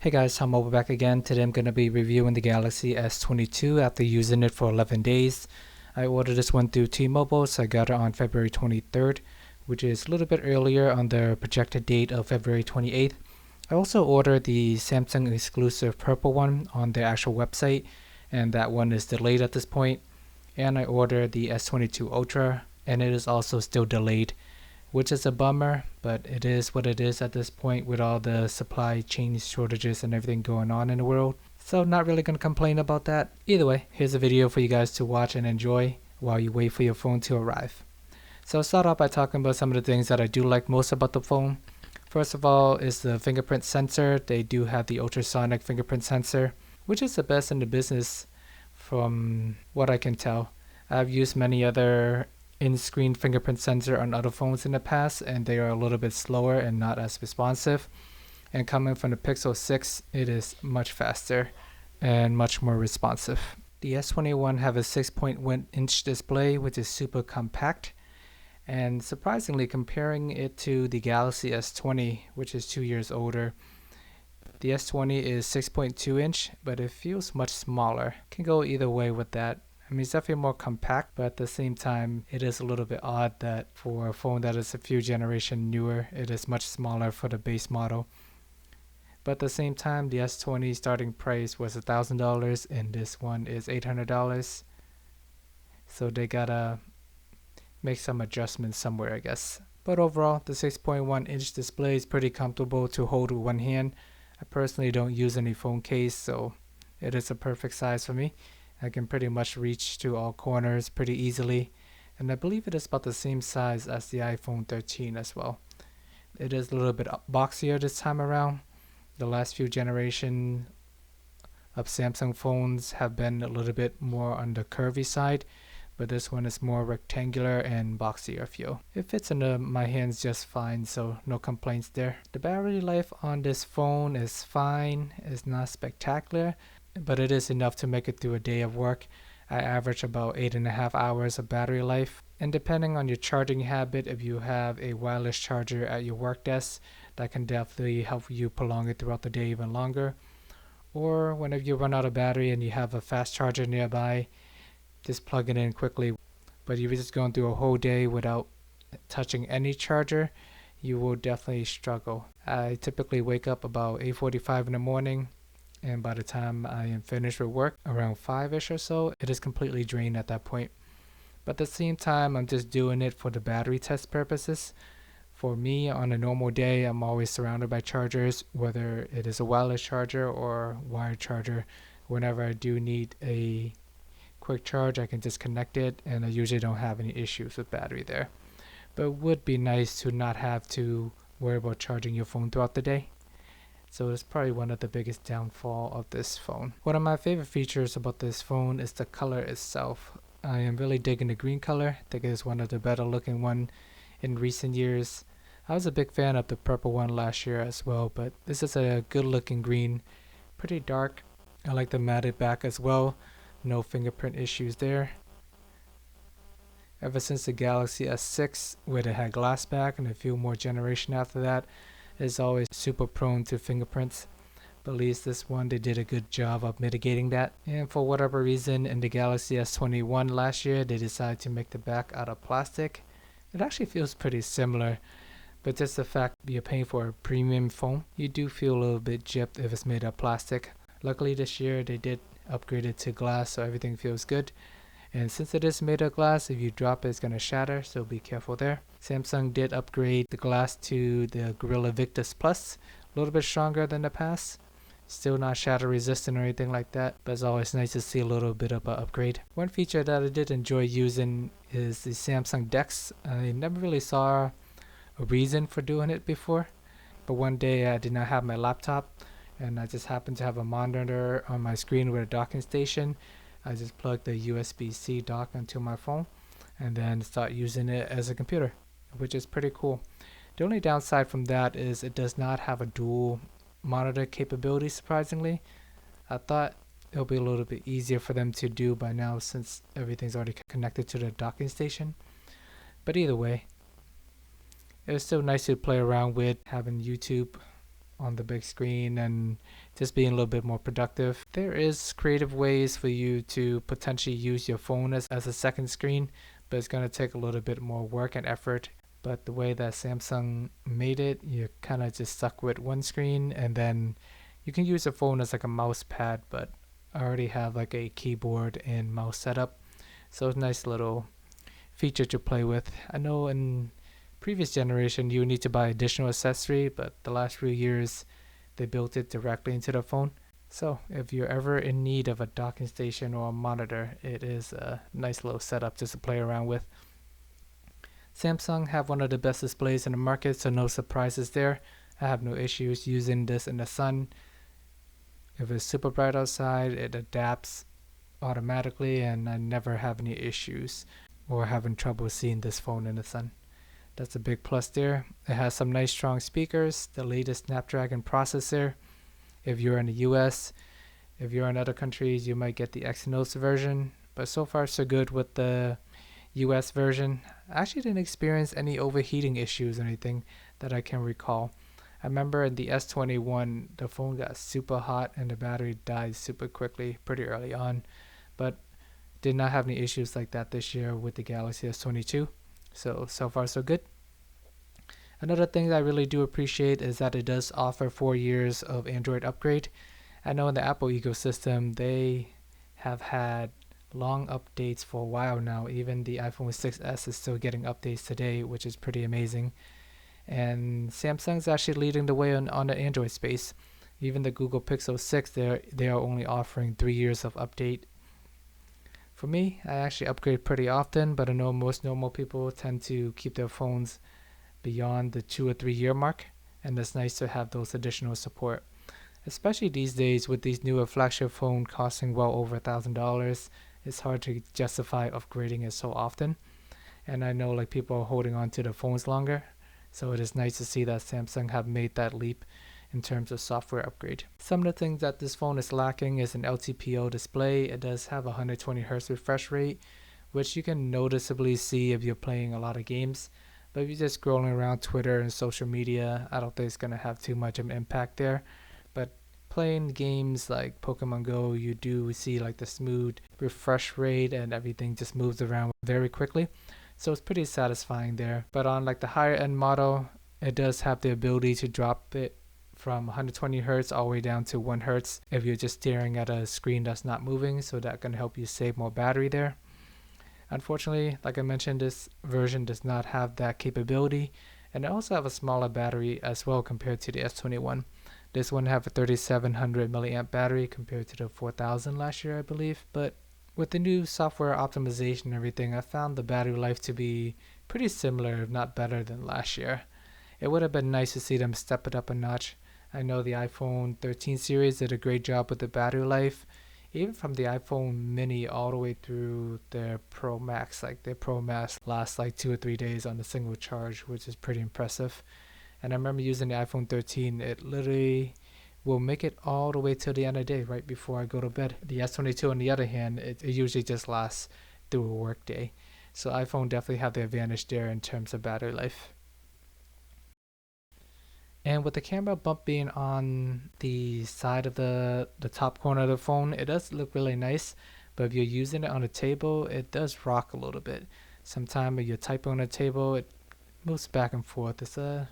Hey guys, Tom Mobile back again. Today I'm going to be reviewing the Galaxy S22 after using it for 11 days. I ordered this one through T-Mobile, so I got it on February 23rd, which is a little bit earlier on the projected date of February 28th. I also ordered the Samsung exclusive purple one on their actual website, and that one is delayed at this point. And I ordered the S22 Ultra, and it is also still delayed, which is a bummer, but it is what it is at this point with all the supply chain shortages and everything going on in the world. So not really going to complain about that. Either way, here's a video for you guys to watch and enjoy while you wait for your phone to arrive. So I'll start off by talking about some of the things that I do like most about the phone. First of all is the fingerprint sensor. They do have the ultrasonic fingerprint sensor, which is the best in the business from what I can tell. I've used many other in-screen fingerprint sensor on other phones in the past, and they are a little bit slower and not as responsive. And coming from the Pixel 6, it is much faster and much more responsive. The S21 have a 6.1-inch display, which is super compact. And surprisingly, comparing it to the Galaxy S20, which is 2 years older, the S20 is 6.2-inch, but it feels much smaller. Can go either way with that. I mean, it's definitely more compact, but at the same time, it is a little bit odd that for a phone that is a few generations newer, it is much smaller for the base model. But at the same time, the S20 starting price was $1,000 and this one is $800. So they gotta make some adjustments somewhere, I guess. But overall, the 6.1-inch display is pretty comfortable to hold with one hand. I personally don't use any phone case, so it is a perfect size for me. I can pretty much reach to all corners pretty easily, and I believe it is about the same size as the iPhone 13 as well. It is a little bit boxier this time around. The last few generations of Samsung phones have been a little bit more on the curvy side, but this one is more rectangular and boxier feel. It fits into my hands just fine, so no complaints there. The battery life on this phone is fine. It's not spectacular, but it is enough to make it through a day of work. I average about 8.5 hours of battery life. And depending on your charging habit, if you have a wireless charger at your work desk, that can definitely help you prolong it throughout the day even longer. Or whenever you run out of battery and you have a fast charger nearby, just plug it in quickly. But if you're just going through a whole day without touching any charger, you will definitely struggle. I typically wake up about 8:45 in the morning, and by the time I am finished with work, around 5-ish or so, it is completely drained at that point. But at the same time, I'm just doing it for the battery test purposes. For me, on a normal day, I'm always surrounded by chargers, whether it is a wireless charger or wired charger. Whenever I do need a quick charge, I can just connect it, and I usually don't have any issues with battery there. But it would be nice to not have to worry about charging your phone throughout the day. So it's probably one of the biggest downfall of this phone. One of my favorite features about this phone is the color itself. I am really digging the green color. I think it is one of the better looking one in recent years. I was a big fan of the purple one last year as well, but this is a good looking green. Pretty dark. I like the matted back as well. No fingerprint issues there. Ever since the Galaxy S6, where it had glass back, and a few more generations after that, is always super prone to fingerprints. But at least this one, they did a good job of mitigating that. And for whatever reason, in the Galaxy S21 last year, they decided to make the back out of plastic. It actually feels pretty similar, but just the fact that you're paying for a premium phone, you do feel a little bit gypped if it's made of plastic. Luckily this year, they did upgrade it to glass, so everything feels good. And since it is made of glass, if you drop it, it's going to shatter, so be careful there. Samsung did upgrade the glass to the Gorilla Victus Plus, a little bit stronger than the past. Still not shatter resistant or anything like that, but it's always nice to see a little bit of an upgrade. One feature that I did enjoy using is the Samsung DeX. I never really saw a reason for doing it before, but one day I did not have my laptop, and I just happened to have a monitor on my screen with a docking station. I just plugged the USB-C dock onto my phone and then start using it as a computer, which is pretty cool. The only downside from that is it does not have a dual monitor capability, surprisingly. I thought it'll be a little bit easier for them to do by now since everything's already connected to the docking station. But either way, it was still nice to play around with having YouTube on the big screen and just being a little bit more productive. There is creative ways for you to potentially use your phone as a second screen, but it's going to take a little bit more work and effort. But the way that Samsung made it, you're kind of just stuck with one screen, and then you can use the phone as like a mouse pad, but I already have like a keyboard and mouse setup, so it's a nice little feature to play with. I know in previous generation you need to buy additional accessory, but the last few years they built it directly into the phone. So if you're ever in need of a docking station or a monitor, it is a nice little setup just to play around with. Samsung have one of the best displays in the market, so no surprises there. I have no issues using this in the sun. If it's super bright outside, it adapts automatically, and I never have any issues or having trouble seeing this phone in the sun. That's a big plus there. It has some nice strong speakers, the latest Snapdragon processor. If you're in the US, if you're in other countries, you might get the Exynos version, but so far so good with the US version. I actually didn't experience any overheating issues or anything that I can recall. I remember in the S21, the phone got super hot and the battery died super quickly pretty early on, but did not have any issues like that this year with the Galaxy S22. So far so good. Another thing that I really do appreciate is that it does offer 4 years of Android upgrade. I know in the Apple ecosystem, they have had long updates for a while now. Even the iPhone 6s is still getting updates today, which is pretty amazing. And Samsung's actually leading the way on the Android space. Even the Google Pixel 6, they are only offering 3 years of update. For me, I actually upgrade pretty often, but I know most normal people tend to keep their phones beyond the 2 or 3 year mark, and it's nice to have those additional support. Especially these days with these newer flagship phones costing well over $1,000, it's hard to justify upgrading it so often. And I know like people are holding on to the phones longer, so it is nice to see that Samsung have made that leap in terms of software upgrade. Some of the things that this phone is lacking is an LTPO display. It does have a 120Hz refresh rate, which you can noticeably see if you're playing a lot of games. But if you're just scrolling around Twitter and social media, I don't think it's going to have too much of an impact there. But playing games like Pokemon Go, you do see like the smooth refresh rate and everything just moves around very quickly. So it's pretty satisfying there. But on like the higher end model, it does have the ability to drop it from 120 Hz all the way down to 1 Hz if you're just staring at a screen that's not moving, so that can help you save more battery there. Unfortunately, like I mentioned, this version does not have that capability, and it also have a smaller battery as well compared to the S21. This one have a 3700 milliamp battery compared to the 4000 last year, I believe. But with the new software optimization and everything, I found the battery life to be pretty similar, if not better than last year. It would have been nice to see them step it up a notch. I know the iPhone 13 series did a great job with the battery life, even from the iPhone mini all the way through their Pro Max. Like their Pro Max lasts like 2 or 3 days on a single charge, which is pretty impressive. And I remember using the iPhone 13, it literally will make it all the way till the end of the day, right before I go to bed. The S22 on the other hand, it usually just lasts through a work day. So iPhone definitely have the advantage there in terms of battery life. And with the camera bump being on the side of the top corner of the phone, it does look really nice. But if you're using it on a table, it does rock a little bit. Sometimes if you're typing on a table, it moves back and forth. It's a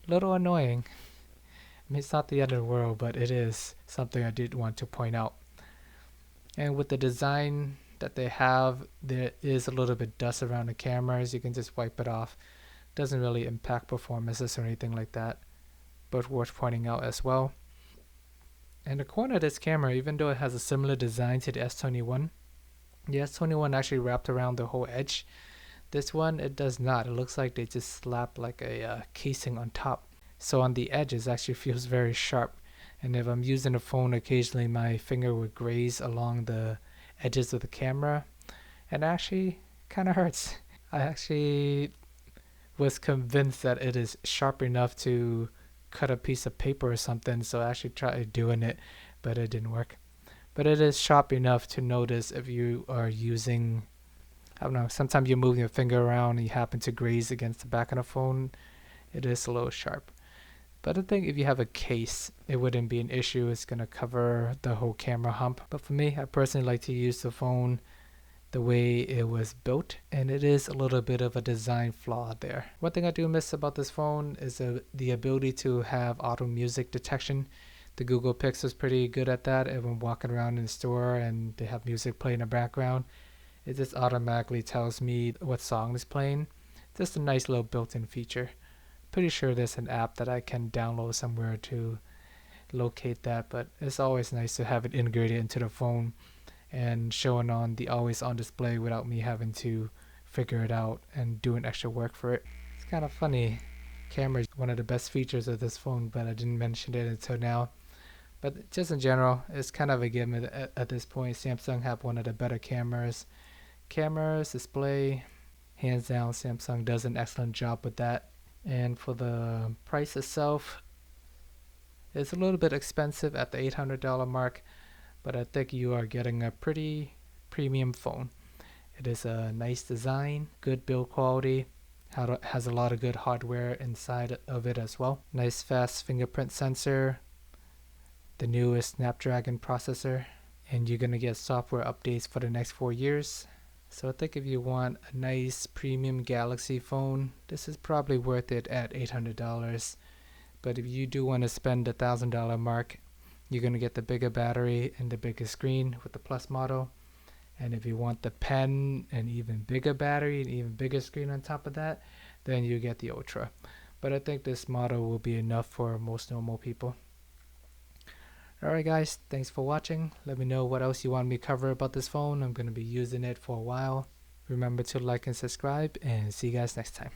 little annoying. I mean, it's not the end of the world, but it is something I did want to point out. And with the design that they have, there is a little bit dust around the cameras. You can just wipe it off. Doesn't really impact performances or anything like that, but worth pointing out as well. And the corner of this camera, even though it has a similar design to the S21, the S21 actually wrapped around the whole edge. This one, it does not. It looks like they just slapped like a casing on top. So on the edges actually feels very sharp. And if I'm using the phone, occasionally my finger would graze along the edges of the camera. And actually kind of hurts. I actually was convinced that it is sharp enough to cut a piece of paper or something, so I actually tried doing it, but it didn't work. But it is sharp enough to notice if you are using, I don't know, sometimes you're moving your finger around and you happen to graze against the back of the phone. It is a little sharp. But I think if you have a case, it wouldn't be an issue. It's gonna cover the whole camera hump. But for me, I personally like to use the phone the way it was built, and it is a little bit of a design flaw there. One thing I do miss about this phone is the ability to have auto music detection. The Google Pixel is pretty good at that, and when walking around in the store and they have music playing in the background, it just automatically tells me what song is playing. Just a nice little built-in feature. Pretty sure there's an app that I can download somewhere to locate that, but it's always nice to have it integrated into the phone and showing on the always on display without me having to figure it out and doing extra work for it. It's kind of funny. Camera is one of the best features of this phone, but I didn't mention it until now. But just in general, it's kind of a given at this point. Samsung have one of the better cameras. Cameras, display, hands down, Samsung does an excellent job with that. And for the price itself, it's a little bit expensive at the $800 mark, but I think you are getting a pretty premium phone. It is a nice design, good build quality, has a lot of good hardware inside of it as well. Nice fast fingerprint sensor, the newest Snapdragon processor, and you're going to get software updates for the next 4 years. So I think if you want a nice premium Galaxy phone, this is probably worth it at $800. But if you do want to spend the $1,000 mark, you're going to get the bigger battery and the bigger screen with the Plus model. And if you want the pen and even bigger battery and even bigger screen on top of that, then you get the Ultra. But I think this model will be enough for most normal people. Alright guys, thanks for watching. Let me know what else you want me to cover about this phone. I'm going to be using it for a while. Remember to like and subscribe, and see you guys next time.